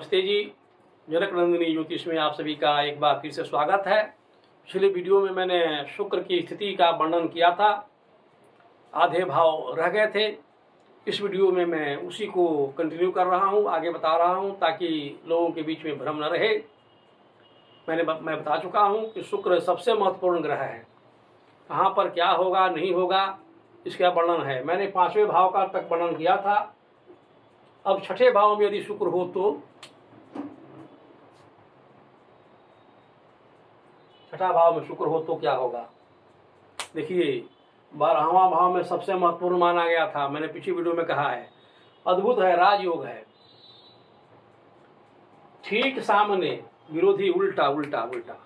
नमस्ते जी, जनक नंदिनी ज्योतिष में आप सभी का एक बार फिर से स्वागत है। पिछले वीडियो में मैंने शुक्र की स्थिति का वर्णन किया था, आधे भाव रह गए थे। इस वीडियो में मैं उसी को कंटिन्यू कर रहा हूं, आगे बता रहा हूं ताकि लोगों के बीच में भ्रम न रहे। मैं बता चुका हूं कि शुक्र सबसे महत्वपूर्ण ग्रह है। कहाँ पर क्या होगा नहीं होगा इसका वर्णन है। मैंने 5वें भाव का तक वर्णन किया था। अब 6ठे भाव में यदि शुक्र हो तो 6ठा भाव में शुक्र हो तो क्या होगा। देखिए, 12वां भाव में सबसे महत्वपूर्ण माना गया था। मैंने पिछली वीडियो में कहा है, अद्भुत है, राजयोग है। ठीक सामने विरोधी उल्टा उल्टा उल्टा।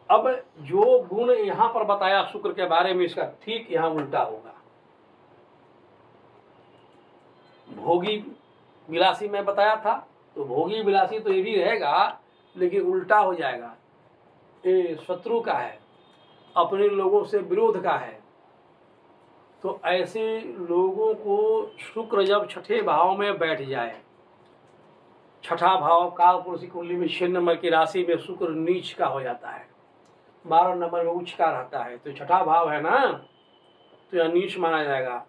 अब जो गुण यहां पर बताया शुक्र के बारे में, इसका ठीक यहां उल्टा होगा। भोगी विलासी में बताया था, तो भोगी विलासी तो ये भी रहेगा, लेकिन उल्टा हो जाएगा। ये शत्रु का है, अपने लोगों से विरोध का है। तो ऐसे लोगों को शुक्र जब 6ठे भाव में बैठ जाए, 6ठा भाव कालपुरुषी कुंडली में 6 नंबर की राशि में शुक्र नीच का हो जाता है, 12 नंबर में उच्च का रहता है। तो 6ठा भाव है ना, तो यह नीच माना जाएगा।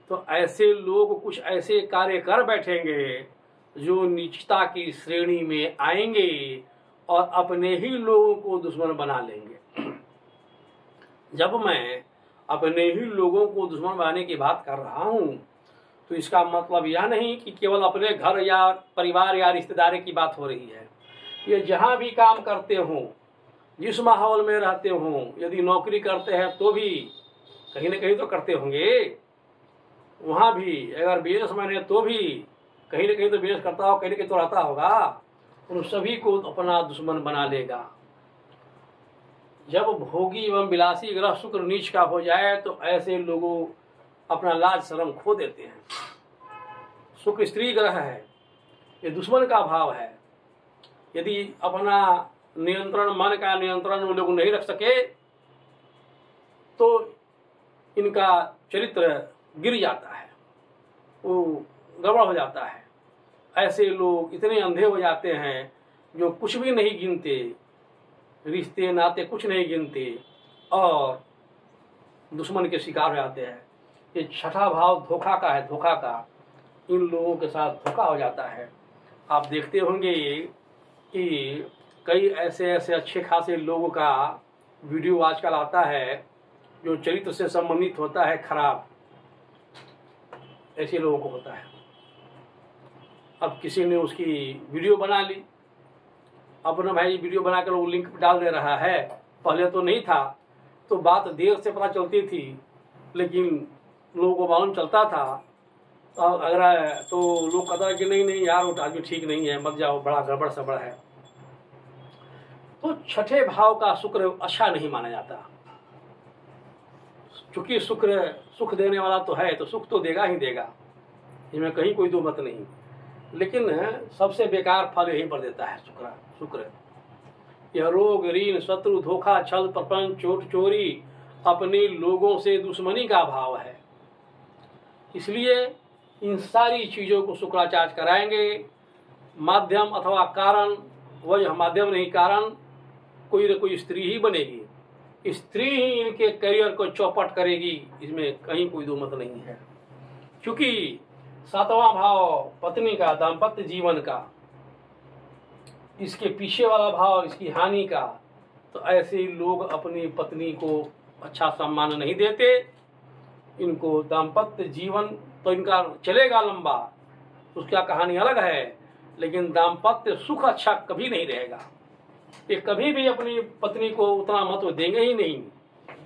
तो ऐसे लोग कुछ ऐसे कार्य कर बैठेंगे जो नीचता की श्रेणी में आएंगे और अपने ही लोगों को दुश्मन बना लेंगे। जब मैं अपने ही लोगों को दुश्मन बनाने की बात कर रहा हूं, तो इसका मतलब यह नहीं कि केवल अपने घर या परिवार या रिश्तेदारी की बात हो रही है। ये जहां भी काम करते हो, जिस माहौल में रहते हो, यदि नौकरी करते हैं तो भी कहीं ना कहीं तो करते होंगे, वहां भी अगर बिजनेसमैन है तो भी कहीं ना कहीं तो बिजनेस करता हो, कहीं ना कहीं तो रहता होगा। उन सभी को अपना दुश्मन बना लेगा। जब भोगी एवं विलासी ग्रह शुक्र नीच का हो जाए तो ऐसे लोगों अपना लाज शर्म खो देते हैं। शुक्र स्त्री ग्रह है, ये दुश्मन का भाव है। यदि अपना नियंत्रण, मन का नियंत्रण वो लोग नहीं रख सके तो इनका चरित्र गिर जाता है, वो गड़बड़ हो जाता है। ऐसे लोग इतने अंधे हो जाते हैं जो कुछ भी नहीं गिनते, रिश्ते नाते कुछ नहीं गिनते और दुश्मन के शिकार हो जाते हैं। ये 6ठा भाव धोखा का है, धोखा का। इन लोगों के साथ धोखा हो जाता है। आप देखते होंगे कि कई ऐसे अच्छे खासे लोगों का वीडियो आजकल आता है जो चरित्र से संबंधित होता है खराब, ऐसे लोगों को होता है। अब किसी ने उसकी वीडियो बना ली, अपना भाई वीडियो बनाकर वो लिंक डाल दे रहा है। पहले तो नहीं था, तो बात देर से पता चलती थी, लेकिन लोगों को मालूम चलता था। और अगर तो लोग कहता है कि नहीं यार वो आदमी ठीक नहीं है, मत जाओ, बड़ा गड़बड़ सड़बड़ है। तो 6ठे भाव का शुक्र अच्छा नहीं माना जाता। चूंकि शुक्र सुख देने वाला तो है, तो सुख तो देगा ही देगा, इसमें कहीं कोई दो मत नहीं। लेकिन सबसे बेकार फल यहीं पर देता है शुक्र। यह रोग, ऋण, शत्रु, धोखा, छल, प्रपंच, चोट, चोरी, अपने लोगों से दुश्मनी का भाव है। इसलिए इन सारी चीजों को शुक्राचार्य कराएंगे। माध्यम अथवा कारण, वह माध्यम नहीं कारण, कोई न कोई स्त्री ही बनेगी। स्त्री ही इनके करियर को चौपट करेगी, इसमें कहीं कोई दो मत नहीं है। क्योंकि 7वां भाव पत्नी का, दाम्पत्य जीवन का, इसके पीछे वाला भाव इसकी हानि का। तो ऐसे लोग अपनी पत्नी को अच्छा सम्मान नहीं देते। इनको दाम्पत्य जीवन तो इनका चलेगा लंबा, उसका कहानी अलग है, लेकिन दाम्पत्य सुख अच्छा कभी नहीं रहेगा। ये कभी भी अपनी पत्नी को उतना महत्व देंगे ही नहीं।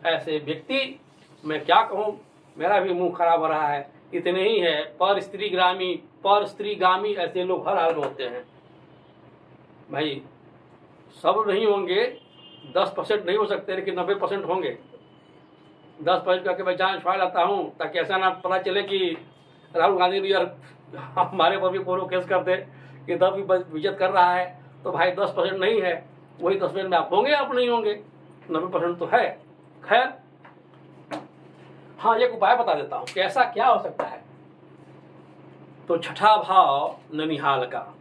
ऐसे व्यक्ति, मैं क्या कहूँ, मेरा भी मुंह खराब हो रहा है, इतने ही है। पर स्त्रीगामी ऐसे लोग हर हाल में होते हैं। भाई सब नहीं होंगे, 10% नहीं हो सकते, लेकिन 90% होंगे। 10% करके मैं जान छुड़ा लाता हूँ, ताकि ऐसा ना पता चले कि राहुल गांधी ने यार हमारे पर भी कोनो केस कर दे कि दब भी इज्जत कर रहा है। तो भाई 10% नहीं है, वही 10% में आप होंगे, आप नहीं होंगे, 90% तो है। खैर, हाँ, एक उपाय बता देता हूँ कि ऐसा क्या हो सकता है। तो छठा भाव ननिहाल का।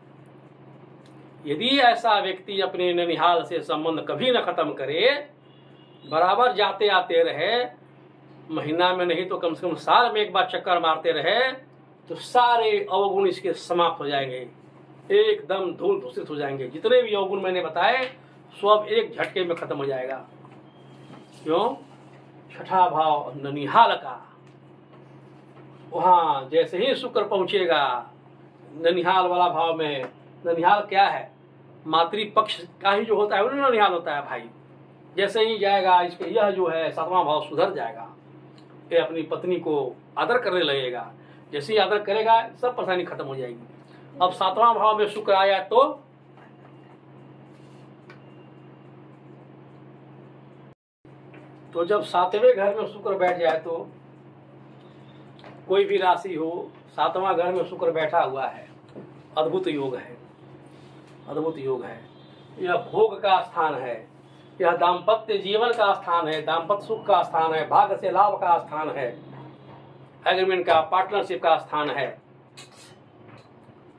यदि ऐसा व्यक्ति अपने ननिहाल से संबंध कभी न खत्म करे, बराबर जाते आते रहे, महीना में नहीं तो कम से कम साल में एक बार चक्कर मारते रहे, तो सारे अवगुण इसके समाप्त हो जाएंगे, एकदम धूल धूसित हो जाएंगे। जितने भी अवगुण मैंने बताए सब एक झटके में खत्म हो जाएगा। क्यों? छठा भाव ननिहाल का। वहां जैसे ही शुक्र पहुंचेगा ननिहाल वाला भाव में, ननिहाल क्या है? मातृपक्ष का ही जो होता है वो ननिहाल होता है भाई। जैसे ही जाएगा इसके यह जो है सातवां भाव सुधर जाएगा, ये अपनी पत्नी को आदर करने लगेगा। जैसे ही आदर करेगा सब परेशानी खत्म हो जाएगी। अब सातवां भाव में शुक्र आया तो जब सातवें घर में शुक्र बैठ जाए, तो कोई भी राशि हो, सातवां घर में शुक्र बैठा हुआ है, अद्भुत योग है, अद्भुत योग है। यह भोग का स्थान है, यह दाम्पत्य जीवन का स्थान है, दाम्पत्य सुख का स्थान है, भाग्य से लाभ का स्थान है, एग्रीमेंट का, पार्टनरशिप का स्थान है।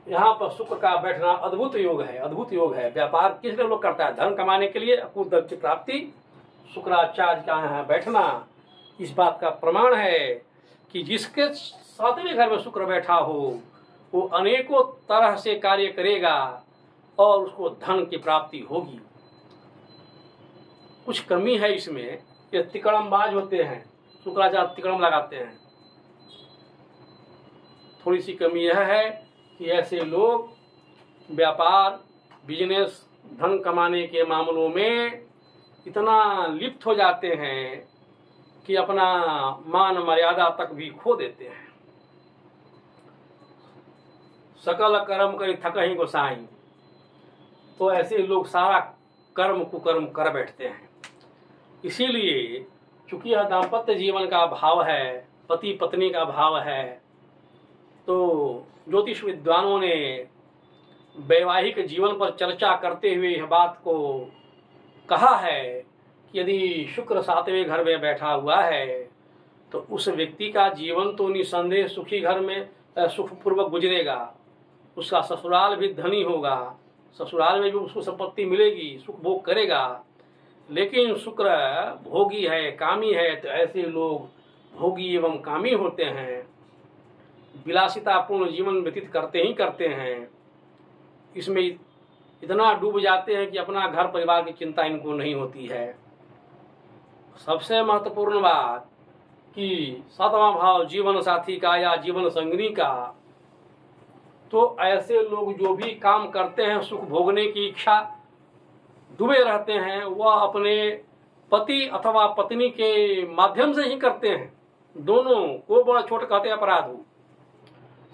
यहाँ पर शुक्र का बैठना अद्भुत योग है, अद्भुत योग है। व्यापार किस लिए लोग करता है? धन कमाने के लिए, अपूर्व धन की प्राप्ति। शुक्राचार्य का यहाँ बैठना इस बात का प्रमाण है कि जिसके सातवें घर में शुक्र बैठा हो वो अनेकों तरह से कार्य करेगा और उसको धन की प्राप्ति होगी। कुछ कमी है इसमें, ये तिकड़मबाज होते हैं, शुक्राचार्य तिकड़म लगाते हैं। थोड़ी सी कमी यह है कि ऐसे लोग व्यापार, बिजनेस, धन कमाने के मामलों में इतना लिप्त हो जाते हैं कि अपना मान मर्यादा तक भी खो देते हैं। सकल कर्म करी थकहि गोसाई, तो ऐसे लोग सारा कर्म कुकर्म कर बैठते हैं। इसीलिए चूंकि यह दाम्पत्य जीवन का भाव है, पति पत्नी का भाव है, तो ज्योतिष विद्वानों ने वैवाहिक जीवन पर चर्चा करते हुए यह बात को कहा है कि यदि शुक्र सातवें घर में बैठा हुआ है तो उस व्यक्ति का जीवन तो निसंदेह सुखी घर में सुखपूर्वक गुजरेगा, उसका ससुराल भी धनी होगा, ससुराल में भी उसको संपत्ति मिलेगी, सुख भोग करेगा। लेकिन शुक्र भोगी है, कामी है, तो ऐसे लोग भोगी एवं कामी होते हैं, विलासितापूर्ण जीवन व्यतीत करते ही करते हैं। इसमें इतना डूब जाते हैं कि अपना घर परिवार की चिंता इनको नहीं होती है। सबसे महत्वपूर्ण बात कि सातवां भाव जीवन साथी का या जीवन संगिनी का, तो ऐसे लोग जो भी काम करते हैं सुख भोगने की इच्छा डूबे रहते हैं, वह अपने पति अथवा पत्नी के माध्यम से ही करते हैं। दोनों को बड़ा छोट कहते अपराध हो।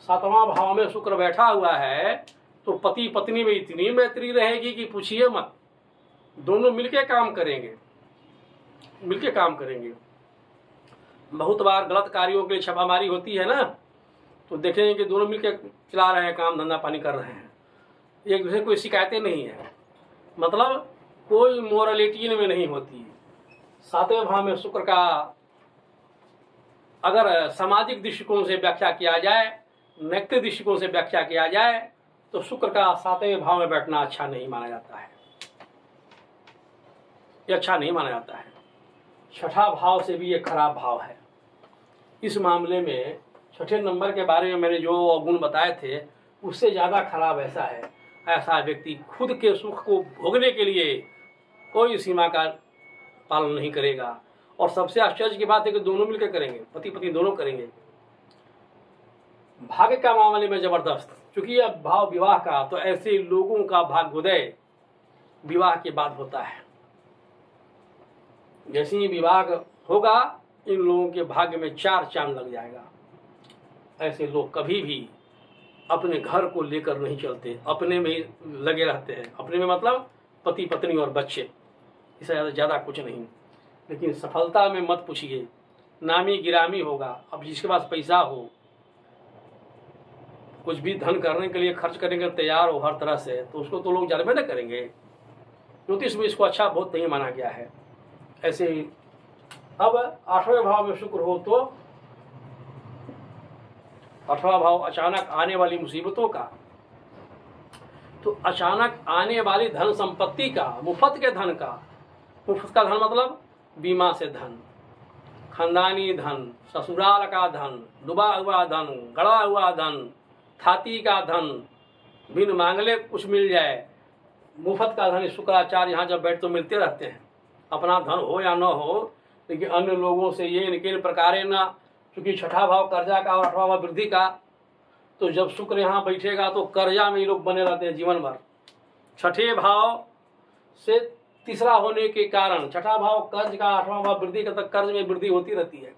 सातवां भाव में शुक्र बैठा हुआ है तो पति पत्नी में इतनी मैत्री रहेगी कि पूछिए मत। दोनों मिलके काम करेंगे, मिलके काम करेंगे। बहुत बार गलत कार्यों के लिए छापामारी होती है ना, तो देखेंगे कि दोनों मिलके चला रहे हैं, काम धंधा पानी कर रहे हैं, एक दूसरे को कोई शिकायतें नहीं है, मतलब कोई मोरलिटी में नहीं होती। सातवें भाव में शुक्र का अगर सामाजिक दृष्टिकोण से व्याख्या किया जाए, नैतिक दृष्टिकोण से व्याख्या किया जाए, तो शुक्र का सातवें भाव में बैठना अच्छा नहीं माना जाता है, ये अच्छा नहीं माना जाता है। छठा भाव से भी ये खराब भाव है। इस मामले में छठे नंबर के बारे में मैंने जो गुण बताए थे उससे ज़्यादा खराब ऐसा है, ऐसा व्यक्ति खुद के सुख को भोगने के लिए कोई सीमा का पालन नहीं करेगा। और सबसे आश्चर्य की बात है कि दोनों मिलकर करेंगे, पति पत्नी दोनों करेंगे। भाग्य का मामले में जबरदस्त, क्योंकि यह भाव विवाह का, तो ऐसे लोगों का भाग्योदय विवाह के बाद होता है। जैसे ही विवाह होगा इन लोगों के भाग्य में चार चांद लग जाएगा। ऐसे लोग कभी भी अपने घर को लेकर नहीं चलते, अपने में ही लगे रहते हैं। अपने में मतलब पति पत्नी और बच्चे, इससे ज़्यादा कुछ नहीं। लेकिन सफलता में मत पूछिए, नामी गिरामी होगा। अब जिसके पास पैसा हो, कुछ भी धन करने के लिए खर्च करने के लिए तैयार हो हर तरह से, तो उसको तो लोग जानबे न करेंगे, क्योंकि इसमें इसको अच्छा बहुत नहीं माना गया है। ऐसे ही अब आठवें भाव में शुक्र हो तो 8वां भाव अचानक आने वाली मुसीबतों का। तो अचानक आने वाली धन संपत्ति का, मुफ्त के धन का। मुफ्त का धन मतलब बीमा से धन, खानदानी धन, ससुराल का धन, डूबा हुआ धन, गड़ा हुआ धन, थाती का धन, बिन मांगले कुछ मिल जाए, मुफ्त का धन। शुक्राचार्य यहाँ जब बैठ तो मिलते रहते हैं, अपना धन हो या न हो, लेकिन अन्य लोगों से ये इनके प्रकारे ना, क्योंकि 6ठा भाव कर्जा का और 8वां भाव वृद्धि का। तो जब शुक्र यहाँ बैठेगा तो कर्जा में ये लोग बने रहते हैं जीवन भर। 6ठे भाव से तीसरा होने के कारण 6ठा भाव कर्ज का, 8वां भाव वृद्धि का, तक कर्ज में वृद्धि होती रहती है।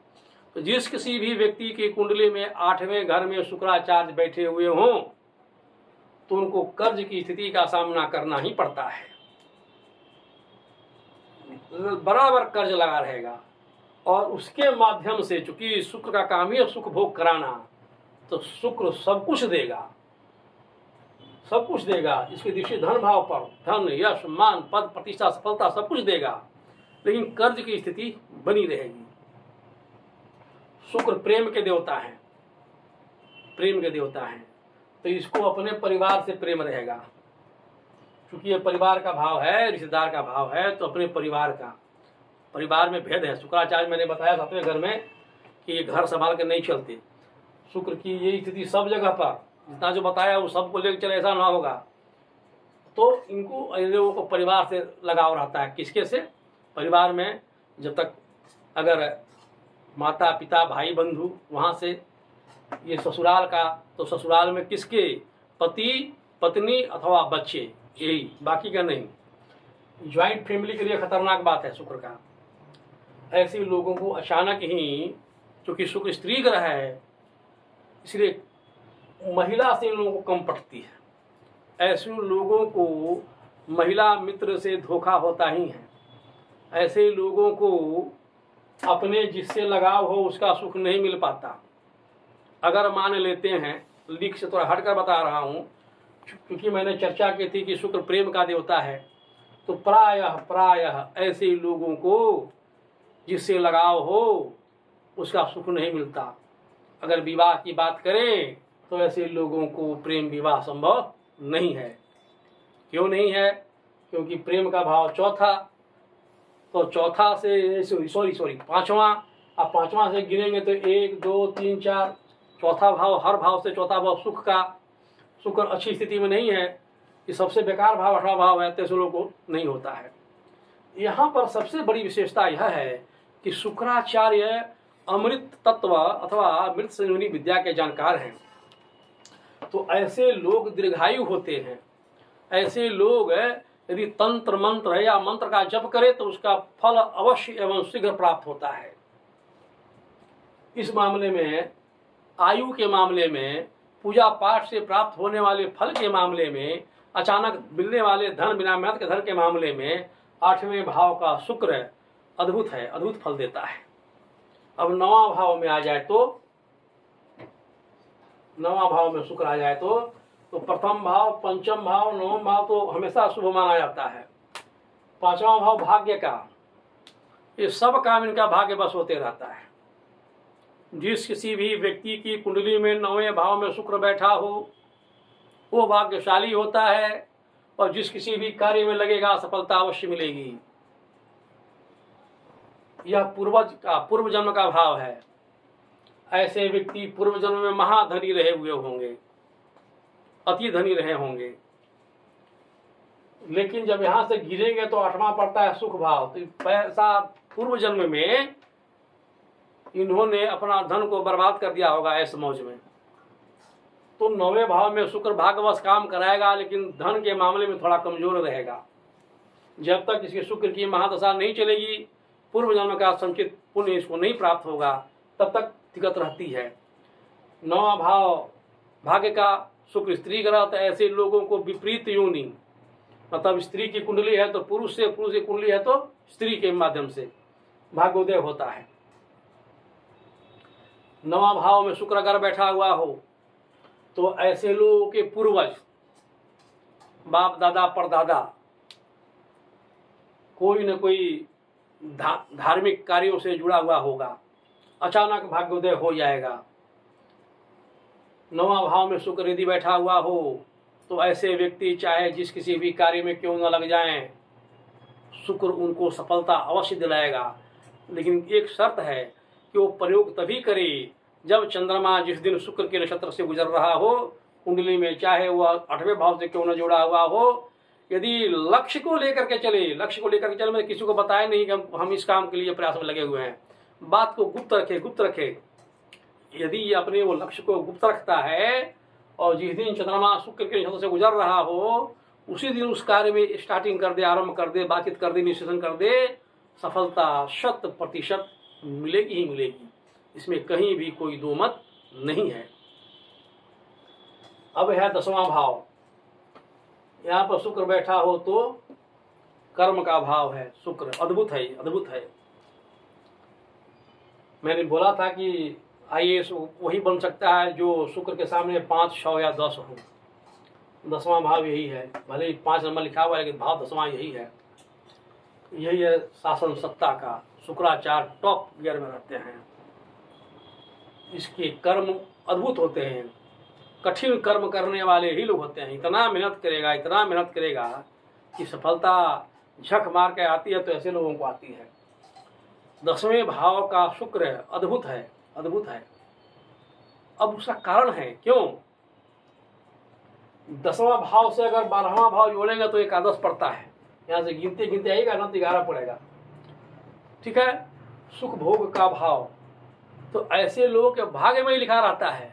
तो जिस किसी भी व्यक्ति की कुंडली में 8वें घर में शुक्राचार्य बैठे हुए हों तो उनको कर्ज की स्थिति का सामना करना ही पड़ता है, बराबर कर्ज लगा रहेगा। और उसके माध्यम से, चूंकि शुक्र का काम ही है सुख भोग कराना, तो शुक्र सब कुछ देगा, सब कुछ देगा। इसकी दृष्टि धन भाव पर, धन, यश, मान, पद, प्रतिष्ठा, सफलता सब कुछ देगा, लेकिन कर्ज की स्थिति बनी रहेगी। शुक्र प्रेम के देवता हैं, प्रेम के देवता हैं, तो इसको अपने परिवार से प्रेम रहेगा। क्योंकि ये परिवार का भाव है, रिश्तेदार का भाव है, तो अपने परिवार का, परिवार में भेद है। शुक्राचार्य मैंने बताया 7वें घर में कि ये घर संभाल के नहीं चलते। शुक्र की ये स्थिति सब जगह पर, जितना जो बताया वो सबको लेकर चले, ऐसा ना होगा। तो इनको, इन लोगों को परिवार से लगाव रहता है। किसके से? परिवार में जब तक अगर माता पिता भाई बंधु, वहाँ से ये ससुराल का, तो ससुराल में किसके? पति पत्नी अथवा बच्चे, यही, बाकी का नहीं। ज्वाइंट फैमिली के लिए खतरनाक बात है शुक्र का। ऐसे लोगों को अचानक ही, क्योंकि शुक्र स्त्री ग्रह है, इसलिए महिला से इन लोगों को कम पटती है। ऐसे लोगों को महिला मित्र से धोखा होता ही है। ऐसे लोगों को अपने जिससे लगाव हो उसका सुख नहीं मिल पाता। अगर मान लेते हैं, लीक से थोड़ा हटकर बता रहा हूँ, क्योंकि मैंने चर्चा की थी कि शुक्र प्रेम का देवता है, तो प्रायः ऐसे लोगों को जिससे लगाव हो उसका सुख नहीं मिलता। अगर विवाह की बात करें तो ऐसे लोगों को प्रेम विवाह संभव नहीं है। क्यों नहीं है? क्योंकि प्रेम का भाव चौथा, तो चौथा से सॉरी पांचवा, अब पांचवा से गिनेंगे तो 1 2 3 4, चौथा भाव, हर भाव से चौथा भाव सुख का। शुक्र अच्छी स्थिति में नहीं है, ये सबसे बेकार भाव 8वां भाव है, तो ऐसे लोगों को नहीं होता है। यहाँ पर सबसे बड़ी विशेषता यह है कि शुक्राचार्य अमृत तत्व अथवा अमृत संजीवनी विद्या के जानकार हैं। तो ऐसे लोग दीर्घायु होते हैं। ऐसे लोग यदि तंत्र मंत्र है या मंत्र का जप करे तो उसका फल अवश्य एवं शीघ्र प्राप्त होता है। इस मामले में, आयु के मामले में, पूजा पाठ से प्राप्त होने वाले फल के मामले में, अचानक मिलने वाले धन, बिना मेहनत के धन के मामले में 8वें भाव का शुक्र अद्भुत है, अद्भुत फल देता है। अब 9वां भाव में आ जाए तो, 9वां भाव में शुक्र आ जाए तो प्रथम भाव, पंचम भाव, 9वां भाव तो हमेशा शुभ माना जाता है। 5वां भाव भाग्य का, ये सब काम इनका भाग्य बस होते रहता है। जिस किसी भी व्यक्ति की कुंडली में 9वें भाव में शुक्र बैठा हो वो भाग्यशाली होता है, और जिस किसी भी कार्य में लगेगा सफलता अवश्य मिलेगी। यह पूर्व जन्म का भाव है। ऐसे व्यक्ति पूर्व जन्म में महाधनी रहे हुए होंगे, अति धनी रहे होंगे, लेकिन जब यहां से गिरेंगे तो 8वां पड़ता है सुख भाव। तो पैसा पूर्व जन्म में इन्होंने अपना धन को बर्बाद कर दिया होगा ऐसे मौज में। तो 9वें भाव में शुक्र भाग्यवश काम कराएगा, लेकिन धन के मामले में थोड़ा कमजोर रहेगा। जब तक इसके शुक्र की महादशा नहीं चलेगी, पूर्व जन्म का संचित पुण्य इसको नहीं प्राप्त होगा, तब तक दिक्कत रहती है। 9वां भाव भाग्य का शुक्र स्त्री ग्रह, तो ऐसे लोगों को विपरीत योनि, मतलब स्त्री की कुंडली है तो पुरुष से, पुरुष की कुंडली है तो स्त्री के माध्यम से भाग्योदय होता है। 9वां भाव में शुक्र अगर बैठा हुआ हो तो ऐसे लोगों के पूर्वज, बाप दादा परदादा, कोई न कोई धार्मिक कार्यों से जुड़ा हुआ होगा, अचानक भाग्योदय हो जाएगा। 9वां भाव में शुक्र यदि बैठा हुआ हो तो ऐसे व्यक्ति चाहे जिस किसी भी कार्य में क्यों न लग जाएं, शुक्र उनको सफलता अवश्य दिलाएगा। लेकिन एक शर्त है कि वो प्रयोग तभी करे जब चंद्रमा जिस दिन शुक्र के नक्षत्र से गुजर रहा हो कुंडली में, चाहे वह 8वें भाव से क्यों न जुड़ा हुआ हो। यदि लक्ष्य को लेकर के चले, मैं किसी को बताए नहीं कि हम इस काम के लिए प्रयास में लगे हुए हैं, बात को गुप्त रखे। यदि अपने वो लक्ष्य को गुप्त रखता है और जिस दिन चंद्रमा शुक्र के नक्षत्र से गुजर रहा हो उसी दिन उस कार्य में स्टार्टिंग कर दे, आरंभ कर दे, बातचीत कर दे, निश्चेषण कर दे, सफलता 100% मिलेगी ही मिलेगी। इसमें कहीं भी कोई दो मत नहीं है। अब है 10वां भाव। यहाँ पर शुक्र बैठा हो तो कर्म का भाव है। शुक्र अद्भुत है। मैंने बोला था कि IAS वही बन सकता है जो शुक्र के सामने 5, 6 या 10 हो। 10वां भाव यही है, भले ही 5 नंबर लिखा हुआ है लेकिन भाव 10वां यही है। यही है शासन सत्ता का। शुक्राचार्य टॉप गियर में रहते हैं। इसके कर्म अद्भुत होते हैं। कठिन कर्म करने वाले ही लोग होते हैं। इतना मेहनत करेगा कि सफलता झक मार के आती है तो ऐसे लोगों को आती है। 10वें भाव का शुक्र अद्भुत है। अब उसका कारण है क्यों? 10वां भाव से अगर 12वां भाव जोड़ेगा तो एकादश पड़ता है। यहाँ से गिनते आएगा ना तो 11 पड़ेगा। ठीक है। सुख भोग का भाव, तो ऐसे लोगों के भाग्य में ही लिखा रहता है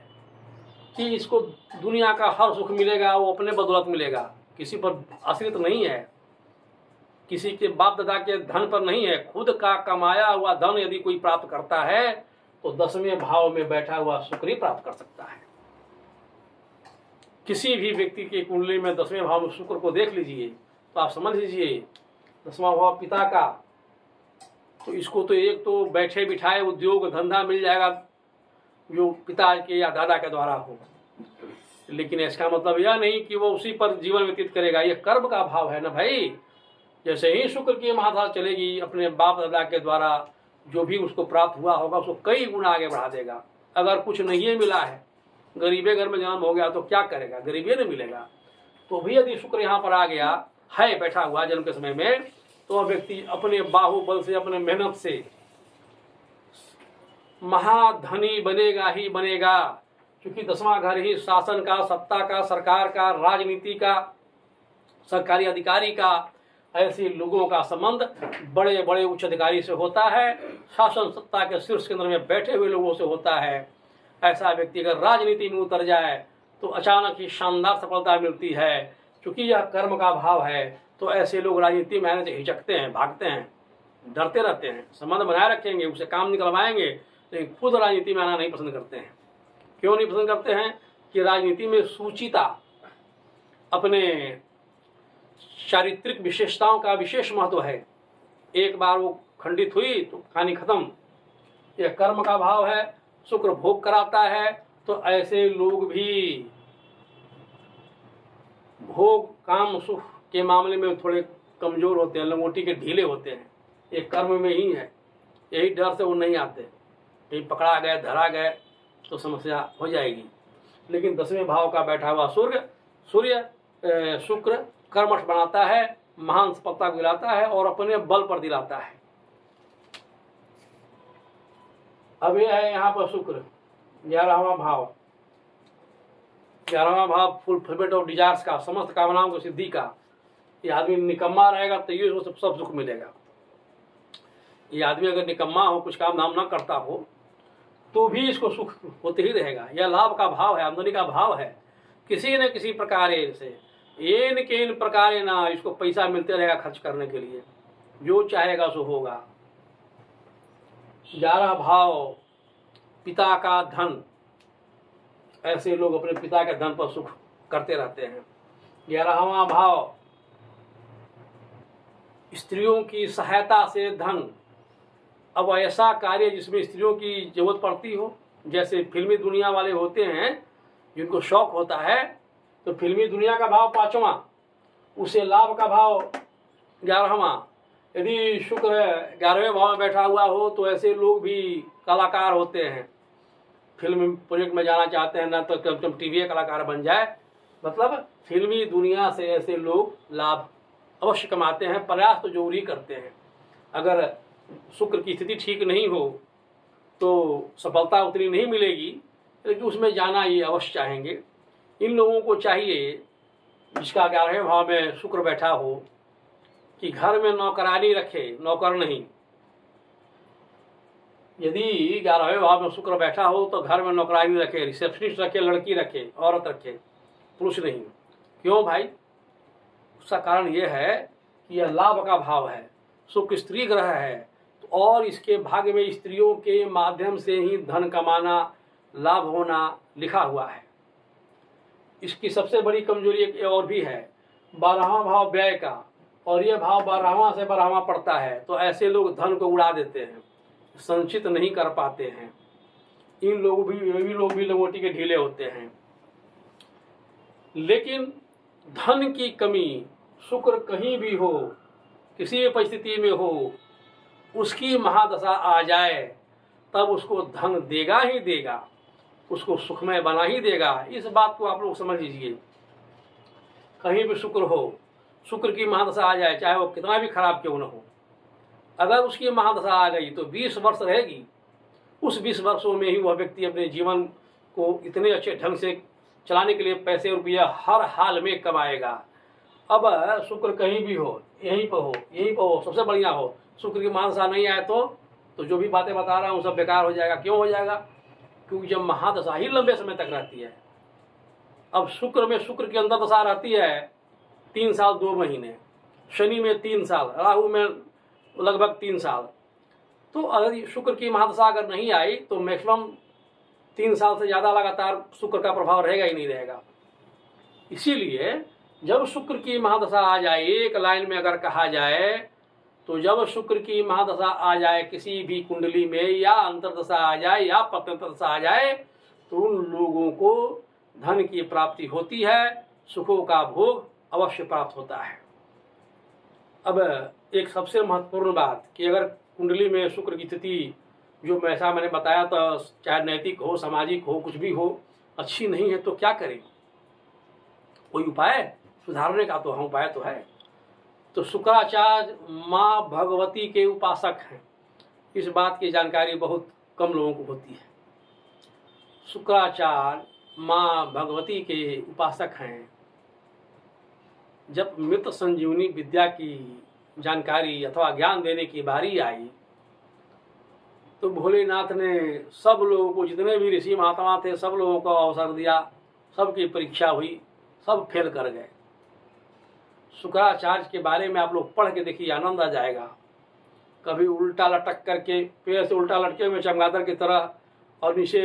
कि इसको दुनिया का हर सुख मिलेगा, वो अपने बदौलत मिलेगा, किसी पर आश्रित नहीं है, किसी के बाप दादा के धन पर नहीं है। खुद का कमाया हुआ धन यदि कोई प्राप्त करता है तो 10वें भाव में बैठा हुआ शुक्र ही प्राप्त कर सकता है। किसी भी व्यक्ति की कुंडली में 10वें भाव में शुक्र को देख लीजिए तो आप समझ लीजिए 10वां भाव पिता का, तो इसको तो एक तो बैठे बिठाए उद्योग धंधा मिल जाएगा जो पिता के या दादा के द्वारा हो, लेकिन इसका मतलब यह नहीं कि वो उसी पर जीवन व्यतीत करेगा। यह कर्म का भाव है ना भाई। जैसे ही शुक्र की महादशा चलेगी अपने बाप दादा के द्वारा जो भी उसको प्राप्त हुआ होगा उसको कई गुना आगे बढ़ा देगा। अगर कुछ नहीं मिला है, गरीबे घर में जन्म हो गया तो क्या करेगा, गरीबी नहीं मिलेगा। तो भी यदि शुक्र यहाँ पर आ गया है बैठा हुआ जन्म के समय में, तो वह व्यक्ति अपने बाहुबल से, अपने मेहनत से महाधनी बनेगा ही बनेगा। क्योंकि 10वां घर ही शासन का, सत्ता का, सरकार का, राजनीति का, सरकारी अधिकारी का, ऐसे लोगों का संबंध बड़े बड़े उच्च अधिकारी से होता है, शासन सत्ता के शीर्ष केंद्र में बैठे हुए लोगों से होता है। ऐसा व्यक्ति अगर राजनीति में उतर जाए तो अचानक ही शानदार सफलता मिलती है। क्योंकि यह कर्म का भाव है तो ऐसे लोग राजनीति में आने से हिचकते हैं, भागते हैं, डरते रहते हैं। संबंध बनाए रखेंगे, उसे काम निकलवाएंगे, लेकिन खुद राजनीति में आना नहीं पसंद करते हैं। क्यों नहीं पसंद करते हैं? कि राजनीति में सूचिता, अपने चारित्रिक विशेषताओं का विशेष महत्व है। एक बार वो खंडित हुई तो कहानी खत्म। यह कर्म का भाव है, शुक्र भोग कराता है, तो ऐसे लोग भी भोग काम सुख के मामले में थोड़े कमजोर होते हैं, लंगोटी के ढीले होते हैं। ये कर्म में ही है, यही डर से वो नहीं आते। कहीं पकड़ा गए, धरा गए तो समस्या हो जाएगी। लेकिन 10वें भाव का बैठा हुआ शुक्र कर्मठ बनाता है, महान सफलता को दिलाता है और अपने बल पर दिलाता है। अब यह है यहाँ पर शुक्र 11वां भाव। 11वां भाव फुलफिलमेंट ऑफ डिजायर्स का, समस्त कामनाओं की सिद्धि का। ये आदमी निकम्मा रहेगा तो ये उसको सब सुख मिलेगा। ये आदमी अगर निकम्मा हो, कुछ काम धाम ना करता हो, तो भी इसको सुख होते ही रहेगा। यह लाभ का भाव है, आमदनी का भाव है। किसी न किसी प्रकार से इन के इन प्रकार ना इसको पैसा मिलते रहेगा खर्च करने के लिए, जो चाहेगा सो होगा। 11 भाव पिता का धन, ऐसे लोग अपने पिता के धन पर सुख करते रहते हैं। 11वां भाव स्त्रियों की सहायता से धन। अब ऐसा कार्य जिसमें स्त्रियों की जरूरत पड़ती हो, जैसे फिल्मी दुनिया वाले होते हैं जिनको शौक होता है, तो फिल्मी दुनिया का भाव 5वां, उसे लाभ का भाव 11वां। यदि शुक्र 11वें भाव में बैठा हुआ हो तो ऐसे लोग भी कलाकार होते हैं, फिल्म प्रोजेक्ट में जाना चाहते हैं, ना तो तुम टीवी कलाकार बन जाए। मतलब फिल्मी दुनिया से ऐसे लोग लाभ अवश्य कमाते हैं, प्रयास तो जरूर ही करते हैं। अगर शुक्र की स्थिति ठीक नहीं हो तो सफलता उतनी नहीं मिलेगी, लेकिन उसमें जाना ये अवश्य चाहेंगे। इन लोगों को चाहिए जिसका 11वें भाव में शुक्र बैठा हो कि घर में नौकरानी रखे, नौकर नहीं। यदि 11वें भाव में शुक्र बैठा हो तो घर में नौकरानी रखे, रिसेप्शनिस्ट रखे, लड़की रखे, औरत रखे, पुरुष नहीं। क्यों भाई? उसका कारण यह है कि यह लाभ का भाव है, शुक्र स्त्री ग्रह है, और इसके भाग्य में स्त्रियों के माध्यम से ही धन कमाना, लाभ होना लिखा हुआ है। इसकी सबसे बड़ी कमजोरी एक और भी है, 12वां भाव व्यय का, और यह भाव 12वां से 12वां पड़ता है, तो ऐसे लोग धन को उड़ा देते हैं, संचित नहीं कर पाते हैं। इन लोग भी लंगोटी के ढीले होते हैं। लेकिन धन की कमी शुक्र कहीं भी हो, किसी भी परिस्थिति में हो, उसकी महादशा आ जाए तब उसको धन देगा ही देगा, उसको सुखमय बना ही देगा। इस बात को आप लोग समझ लीजिए। कहीं भी शुक्र हो, शुक्र की महादशा आ जाए, चाहे वो कितना भी खराब क्यों न हो, अगर उसकी महादशा आ गई तो 20 वर्ष रहेगी। उस 20 वर्षों में ही वह व्यक्ति अपने जीवन को इतने अच्छे ढंग से चलाने के लिए पैसे रुपया हर हाल में कमाएगा। अब शुक्र कहीं भी हो, यहीं पर हो, सबसे बढ़िया हो, शुक्र की महादशा नहीं आए तो जो भी बातें बता रहा हूँ सब बेकार हो जाएगा। क्यों हो जाएगा? क्योंकि जब महादशा ही लंबे समय तक रहती है। अब शुक्र में, शुक्र की अंदर दशा रहती है 3 साल 2 महीने, शनि में 3 साल, राहु में लगभग 3 साल। तो अगर शुक्र की महादशा अगर नहीं आई तो मैक्सिमम 3 साल से ज़्यादा लगातार शुक्र का प्रभाव रहेगा ही नहीं रहेगा। इसीलिए जब शुक्र की महादशा आ जाए, एक लाइन में अगर कहा जाए तो जब शुक्र की महादशा आ जाए किसी भी कुंडली में, या अंतर्दशा आ जाए या पतंतरदशा आ जाए, तो उन लोगों को धन की प्राप्ति होती है, सुखों का भोग अवश्य प्राप्त होता है। अब एक सबसे महत्वपूर्ण बात कि अगर कुंडली में शुक्र की स्थिति जो ऐसा मैंने बताया, तो चाहे नैतिक हो, सामाजिक हो, कुछ भी हो, अच्छी नहीं है तो क्या करें? कोई उपाय सुधारने का तो उपाय तो है। तो शुक्राचार्य माँ भगवती के उपासक हैं। इस बात की जानकारी बहुत कम लोगों को होती है। शुक्राचार्य माँ भगवती के उपासक हैं। जब मृत संजीवनी विद्या की जानकारी अथवा ज्ञान देने की बारी आई तो भोलेनाथ ने सब लोगों को, जितने भी ऋषि महात्मा थे, सब लोगों को अवसर दिया, सबकी परीक्षा हुई, सब फेल कर गए। शुक्राचार्य के बारे में आप लोग पढ़ के देखिए, आनंद आ जाएगा। कभी उल्टा लटक करके, पेड़ से उल्टा लटके हुए चमगादड़ की तरह, और नीचे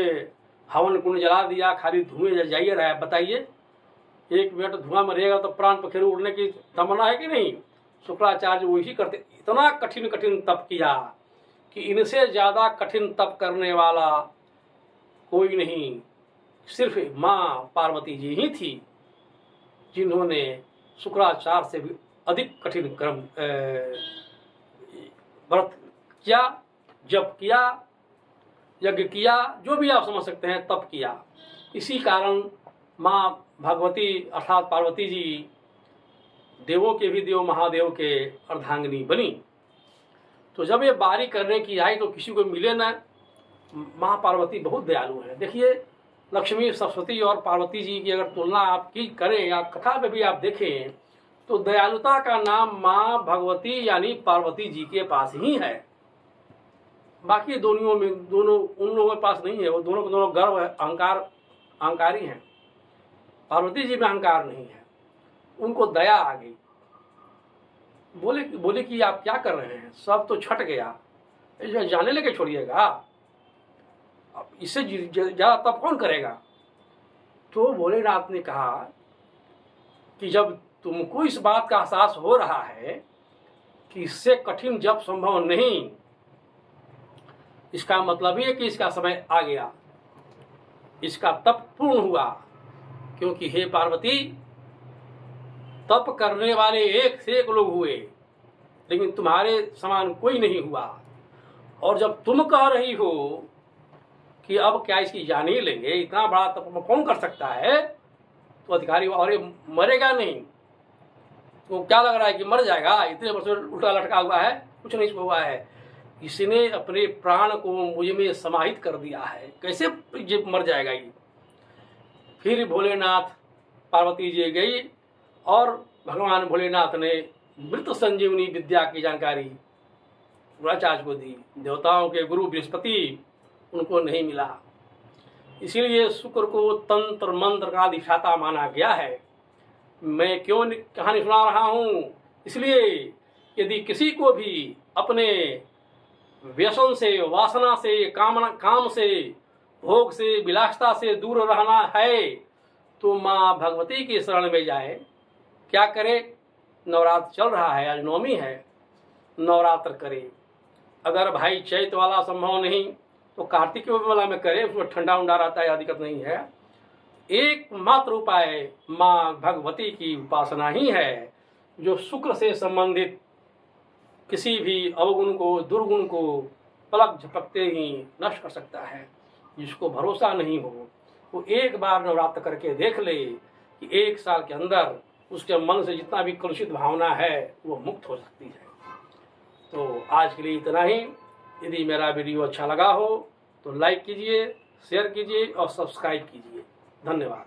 हवन कुंड जला दिया, खाली धुएं जाइए रहा है। बताइए, 1 मिनट धुआं में रहेगा तो प्राण पखेरु उड़ने की तमन्ना है कि नहीं? शुक्राचार्य वही करते। इतना कठिन कठिन तप किया कि इनसे ज्यादा कठिन तप करने वाला कोई नहीं, सिर्फ माँ पार्वती जी ही थी जिन्होंने शुक्राचार्य से भी अधिक कठिन क्रम व्रत किया, जप किया, यज्ञ किया, जो भी आप समझ सकते हैं, तप किया। इसी कारण माँ भगवती अर्थात पार्वती जी देवों के भी देव, महादेव के अर्धांगिनी बनी। तो जब ये बारी करने की आई तो किसी को मिले ना। माँ पार्वती बहुत दयालु है। देखिए, लक्ष्मी, सरस्वती और पार्वती जी की अगर तुलना आपकी करें या कथा में भी आप देखें तो दयालुता का नाम माँ भगवती यानी पार्वती जी के पास ही है। बाकी दोनों उन लोगों के पास नहीं है। वो दोनों के दोनों गर्व है, अहंकारी हैं। पार्वती जी में अहंकार नहीं है, उनको दया आ गई। बोले कि आप क्या कर रहे हैं, सब तो छट गया, जाने लेके छोड़िएगा, अब इससे ज्यादा तब कौन करेगा? तो भोलेनाथ ने कहा कि जब तुमको इस बात का एहसास हो रहा है कि इससे कठिन जप संभव नहीं, इसका मतलब ये कि इसका समय आ गया, इसका तप पूर्ण हुआ। क्योंकि हे पार्वती, तप करने वाले एक से एक लोग हुए, लेकिन तुम्हारे समान कोई नहीं हुआ। और जब तुम कह रही हो कि अब क्या इसकी जान ही लेंगे, इतना बड़ा तप कौन कर सकता है। तो अधिकारी और ये मरेगा नहीं, तो क्या लग रहा है कि मर जाएगा, इतने वर्ष उल्टा लटका हुआ है, कुछ नहीं हुआ है। इसने अपने प्राण को मुझ में समाहित कर दिया है, कैसे ये मर जाएगा ये। फिर भोलेनाथ पार्वती जी गई और भगवान भोलेनाथ ने मृत संजीवनी विद्या की जानकारी गुराचार्य को दी। देवताओं के गुरु बृहस्पति उनको नहीं मिला, इसीलिए शुक्र को तंत्र मंत्र का अधिष्ठाता माना गया है। मैं क्यों कहानी सुना रहा हूँ, इसलिए यदि किसी को भी अपने व्यसन से, वासना से, काम से, भोग से, विलासता से दूर रहना है तो माँ भगवती की शरण में जाए। क्या करे, नवरात्र चल रहा है, आज नवमी है, नवरात्र करे। अगर भाई चैत वाला संभव नहीं तो कार्तिक वाला में करे, उसमें ठंडा उंडा रहता है, दिक्कत नहीं है। एकमात्र उपाय माँ भगवती की उपासना ही है, जो शुक्र से संबंधित किसी भी अवगुण को, दुर्गुण को पलक झपकते ही नष्ट कर सकता है। जिसको भरोसा नहीं हो वो एक बार नवरात्र करके देख ले कि 1 साल के अंदर उसके मन से जितना भी कलुषित भावना है वो मुक्त हो सकती है। तो आज के लिए इतना ही। यदि मेरा वीडियो अच्छा लगा हो तो लाइक कीजिए, शेयर कीजिए और सब्सक्राइब कीजिए। धन्यवाद।